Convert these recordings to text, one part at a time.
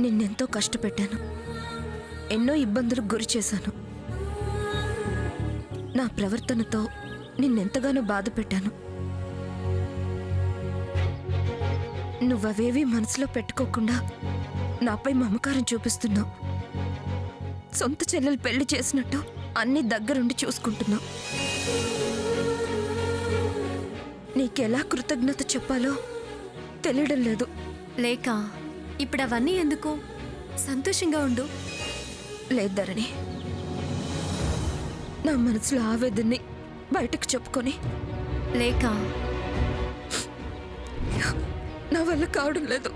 నిన్నెంతో కష్టపెట్టాను, ఎన్నో ఇబ్బందులకు గురి చేశాను. నా ప్రవర్తనతో నిన్నెంతగానో బాధ పెట్టాను. నువ్వవేవీ మనసులో పెట్టుకోకుండా నాపై మమకారం చూపిస్తున్నావు. సొంత చెల్లెలు పెళ్లి చేసినట్టు అన్ని దగ్గరుండి చూసుకుంటున్నావు. నీకెలా కృతజ్ఞత చెప్పాలో తెలియడం లేదు. లేక ఇప్పుడు అవన్నీ ఎందుకు? సంతోషంగా ఉండు. లేదరణి, నా మనసులో ఆవేదన్ని బయటకు చెప్పుకొని లేక నా వల్ల కావడం లేదు.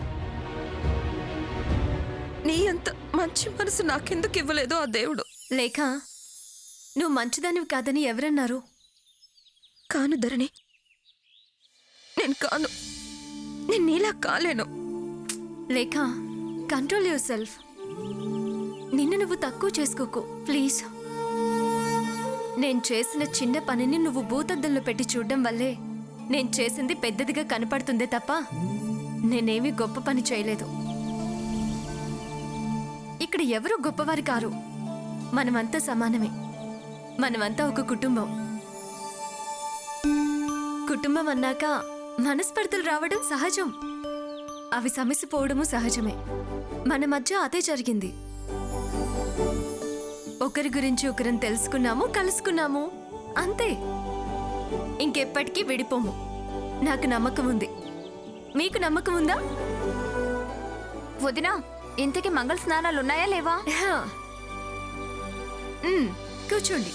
నీ అంత మంచి మనసు నాకెందుకు ఇవ్వలేదో ఆ దేవుడు. లేక నువ్వు మంచిదానివి కాదని ఎవరన్నారు? కాను ధరణి, నేను కాను. నేను నీలా కాలేను. లేక కంట్రోల్ యువర్ సెల్ఫ్. నిన్ను నువ్వు తక్కువ చేసుకోకు ప్లీజ్. నేను చేసిన చిన్న పనిని నువ్వు భూతద్దంలో పెట్టి చూడడం వల్లే నేను చేసింది పెద్దదిగా కనపడుతుందే తప్ప నేనేమీ గొప్ప పని చేయలేదు. ఇక్కడ ఎవరు గొప్పవారు కారు. మనమంతా సమానమే. మనమంతా ఒక కుటుంబం. కుటుంబం అన్నాక మనస్పర్ధలు రావడం సహజం. అవి సమసిపోవడము సహజమే. మన మధ్య అదే జరిగింది. ఒకరి గురించి ఒకరిని తెలుసుకున్నాము, కలుసుకున్నాము, అంతే. ఇంకెప్పటికీ విడిపోము. నాకు నమ్మకం ఉంది. మీకు నమ్మకం ఉందా? వదినా, ఇంతకీ మంగళ స్నానాలున్నాయా లేవా? కూర్చోండి.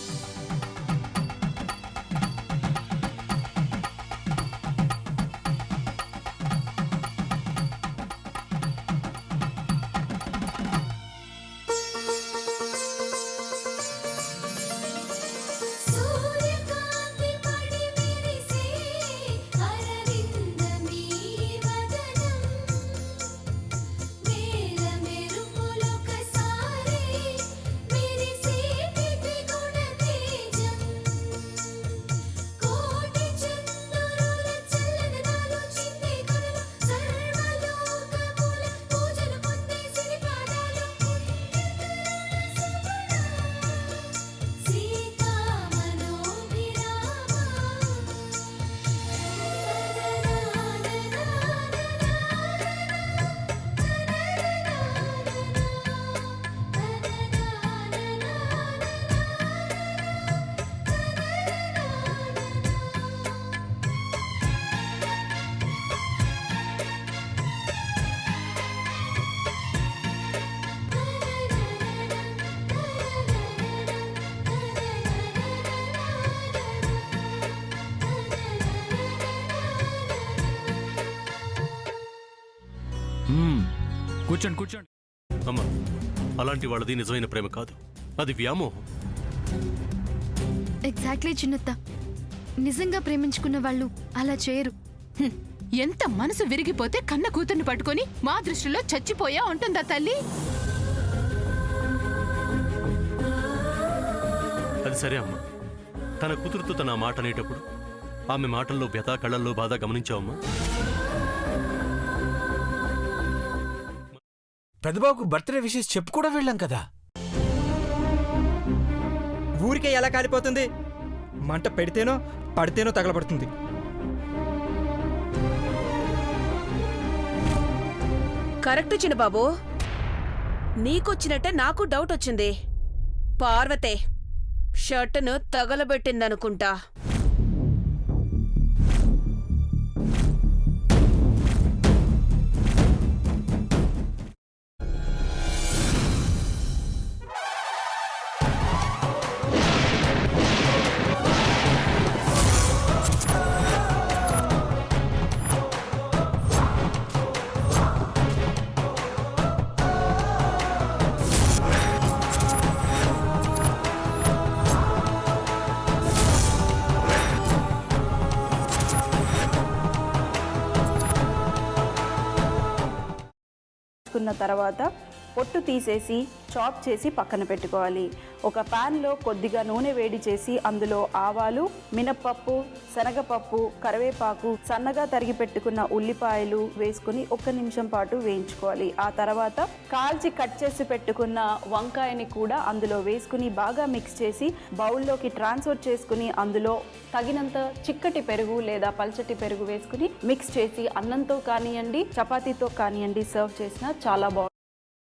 కూర్చోండి కూర్చోండి. అమ్మా, అలాంటి వాళ్ళది నిజమైన ప్రేమ కాదు, అది వ్యామోహం. ఎగ్జాక్ట్లీ చిన్నత్త. నిజంగా ప్రేమించుకున్న వాళ్ళు అలా చేయరు. ఎంత మనసు విరిగిపోతే కన్న కూతుర్ని పట్టుకొని మా దృష్టిలో చచ్చిపోయా ఉంటుందా తల్లి? అది సరే అమ్మా, తన కూతురుతో తన మాట అనేటప్పుడు ఆమె మాటల్లో వ్యథ, కళ్ళల్లో బాధ గమనించావమ్మా? పెద్దబాబుకు బర్త్డే విషెస్ చెప్పు కూడా వెళ్ళాం కదా. ఊరికే ఎలా కాలిపోతుంది? మంట పెడితేనో పడితేనో తగలబడుతుంది. కరెక్ట్ చిన్నబాబు, నీకొచ్చినట్టే నాకు డౌట్ వచ్చింది. పార్వతే షర్టును తగలబెట్టిందనుకుంటా. తర్వాత పొట్టు తీసేసి చాప్ చేసి పక్కన పెట్టుకోవాలి. ఒక ప్యాన్లో కొద్దిగా నూనె వేడి చేసి అందులో ఆవాలు, మినప్పప్పు, శనగపప్పు, కరివేపాకు, సన్నగా తరిగి పెట్టుకున్న ఉల్లిపాయలు వేసుకుని 1 నిమిషం పాటు వేయించుకోవాలి. ఆ తర్వాత కాల్చి కట్ చేసి పెట్టుకున్న వంకాయని కూడా అందులో వేసుకుని బాగా మిక్స్ చేసి బౌల్లోకి ట్రాన్స్ఫర్ చేసుకుని అందులో తగినంత చిక్కటి పెరుగు లేదా పల్చటి పెరుగు వేసుకుని మిక్స్ చేసి అన్నంతో కానివ్వండి, చపాతీతో కానివ్వండి సర్వ్ చేసినా చాలా బాగుంటుంది.